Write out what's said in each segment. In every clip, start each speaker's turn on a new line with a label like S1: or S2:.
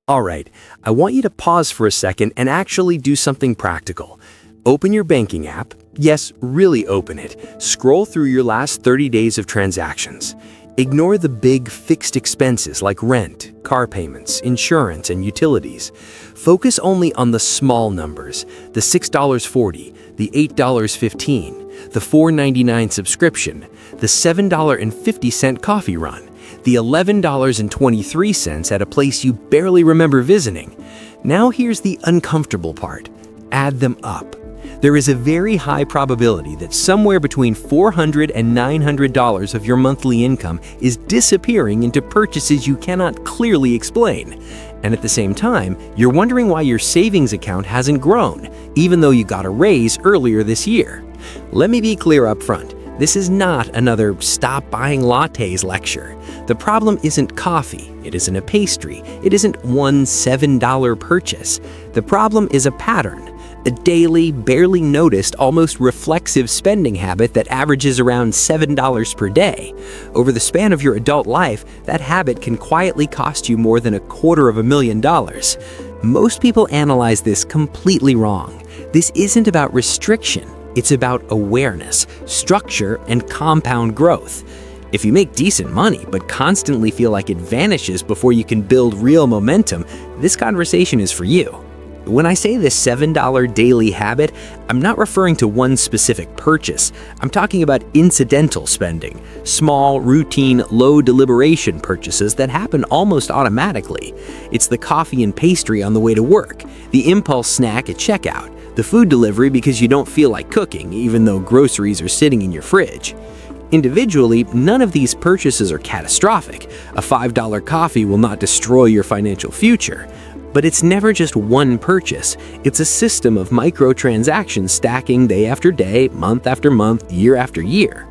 S1: All right, I want you to pause for a second and actually do something practical. Open your banking app. Yes, really open it. Scroll through your last 30 days of transactions. Ignore the big fixed expenses like rent, car payments, insurance, and utilities. Focus only on the small numbers, the $6.40, the $8.15, the $4.99 subscription, the $7.50 coffee run, the $11.23 at a place you barely remember visiting. Now here's the uncomfortable part. Add them up. There is a very high probability that somewhere between $400 and $900 of your monthly income is disappearing into purchases you cannot clearly explain. And at the same time, you're wondering why your savings account hasn't grown, even though you got a raise earlier this year. Let me be clear up front. This is not another stop buying lattes lecture. The problem isn't coffee, it isn't a pastry, it isn't one $7 purchase. The problem is a pattern. A daily, barely noticed, almost reflexive spending habit that averages around $7 per day. Over the span of your adult life, that habit can quietly cost you more than $250,000. Most people analyze this completely wrong. This isn't about restriction, it's about awareness, structure, and compound growth. If you make decent money but constantly feel like it vanishes before you can build real momentum, this conversation is for you. When I say this $7 daily habit, I'm not referring to one specific purchase. I'm talking about incidental spending, small, routine, low deliberation purchases that happen almost automatically. It's the coffee and pastry on the way to work, the impulse snack at checkout, the food delivery because you don't feel like cooking, even though groceries are sitting in your fridge. Individually, none of these purchases are catastrophic. A $5 coffee will not destroy your financial future. But it's never just one purchase. It's a system of microtransactions stacking day after day, month after month, year after year.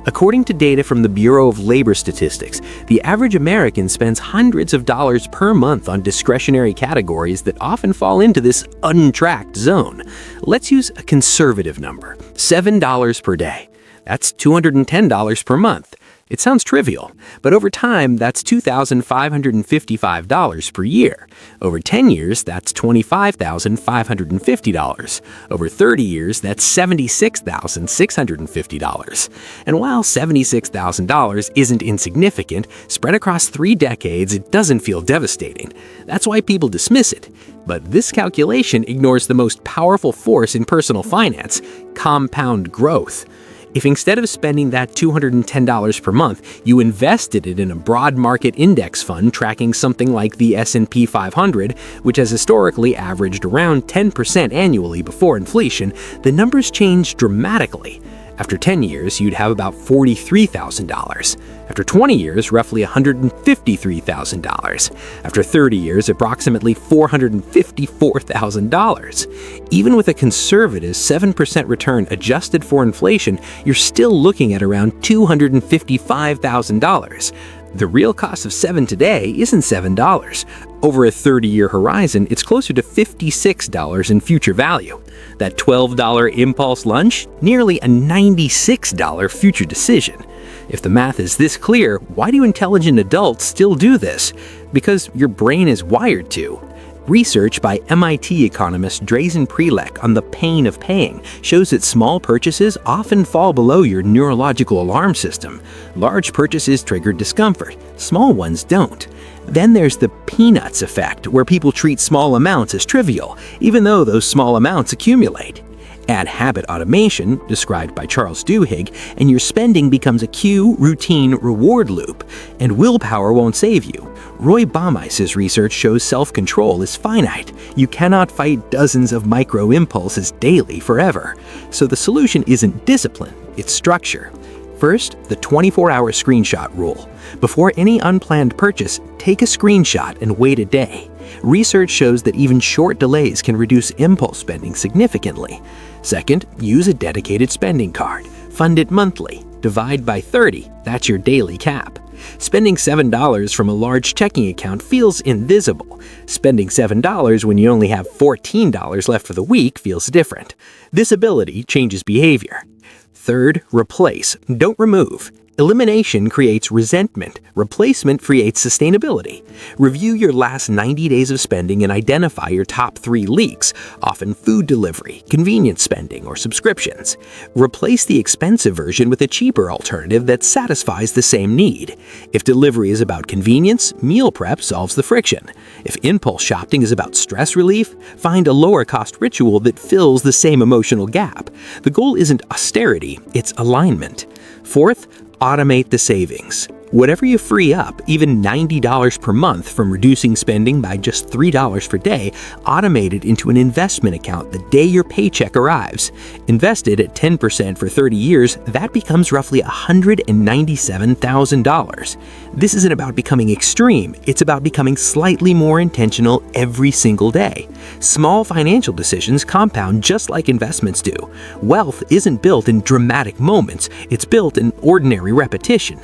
S1: According to data from the Bureau of Labor Statistics, the average American spends hundreds of dollars per month on discretionary categories that often fall into this untracked zone. Let's use a conservative number, $7 per day. That's $210 per month. It sounds trivial, but over time, that's $2,555 per year. Over 10 years, that's $25,550. Over 30 years, that's $76,650. And while $76,000 isn't insignificant, spread across 3 decades, it doesn't feel devastating. That's why people dismiss it. But this calculation ignores the most powerful force in personal finance, compound growth. If instead of spending that $210 per month, you invested it in a broad market index fund tracking something like the S&P 500, which has historically averaged around 10% annually before inflation, the numbers change dramatically. After 10 years, you'd have about $43,000. After 20 years, roughly $153,000. After 30 years, approximately $454,000. Even with a conservative 7% return adjusted for inflation, you're still looking at around $255,000. The real cost of 7 today isn't $7. Over a 30-year horizon, it's closer to $56 in future value. That $12 impulse lunch, nearly a $96 future decision. If the math is this clear, why do intelligent adults still do this? Because your brain is wired to. Research by MIT economist Drazen Prelek on the pain of paying shows that small purchases often fall below your neurological alarm system. Large purchases trigger discomfort, small ones don't. Then there's the peanuts effect, where people treat small amounts as trivial, even though those small amounts accumulate. Add habit automation, described by Charles Duhigg, and your spending becomes a cue, routine, reward loop. And willpower won't save you. Roy Baumeister's research shows self-control is finite. You cannot fight dozens of micro-impulses daily forever. So the solution isn't discipline, it's structure. First, the 24-hour screenshot rule. Before any unplanned purchase, take a screenshot and wait a day. Research shows that even short delays can reduce impulse spending significantly. Second, use a dedicated spending card. Fund it monthly. Divide by 30. That's your daily cap. Spending $7 from a large checking account feels invisible. Spending $7 when you only have $14 left for the week feels different. This ability changes behavior. Third, replace. Don't remove. Elimination creates resentment. Replacement creates sustainability. Review your last 90 days of spending and identify your top 3 leaks, often food delivery, convenience spending, or subscriptions. Replace the expensive version with a cheaper alternative that satisfies the same need. If delivery is about convenience, meal prep solves the friction. If impulse shopping is about stress relief, find a lower-cost ritual that fills the same emotional gap. The goal isn't austerity, it's alignment. Fourth, automate the savings. Whatever you free up, even $90 per month from reducing spending by just $3 per day, automate it into an investment account the day your paycheck arrives. Invested at 10% for 30 years, that becomes roughly $197,000. This isn't about becoming extreme, it's about becoming slightly more intentional every single day. Small financial decisions compound just like investments do. Wealth isn't built in dramatic moments, it's built in ordinary repetition.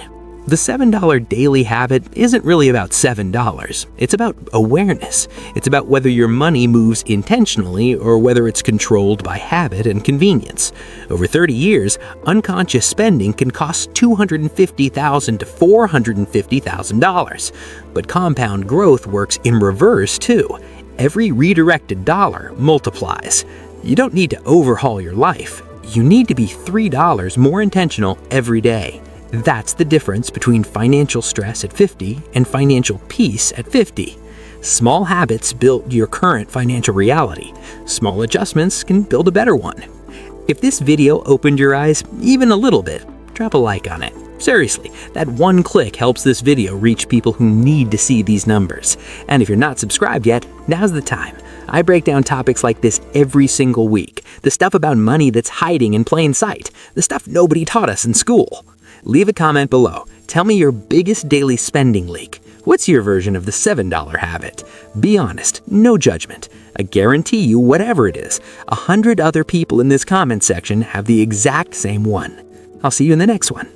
S1: The $7 daily habit isn't really about $7. It's about awareness. It's about whether your money moves intentionally or whether it's controlled by habit and convenience. Over 30 years, unconscious spending can cost $250,000 to $450,000. But compound growth works in reverse, too. Every redirected dollar multiplies. You don't need to overhaul your life. You need to be $3 more intentional every day. That's the difference between financial stress at 50 and financial peace at 50. Small habits build your current financial reality. Small adjustments can build a better one. If this video opened your eyes even a little bit, drop a like on it. Seriously, that one click helps this video reach people who need to see these numbers. And if you're not subscribed yet, now's the time. I break down topics like this every single week. The stuff about money that's hiding in plain sight. The stuff nobody taught us in school. Leave a comment below. Tell me your biggest daily spending leak. What's your version of the $7 habit? Be honest, no judgment. I guarantee you, whatever it is, 100 other people in this comment section have the exact same one. I'll see you in the next one.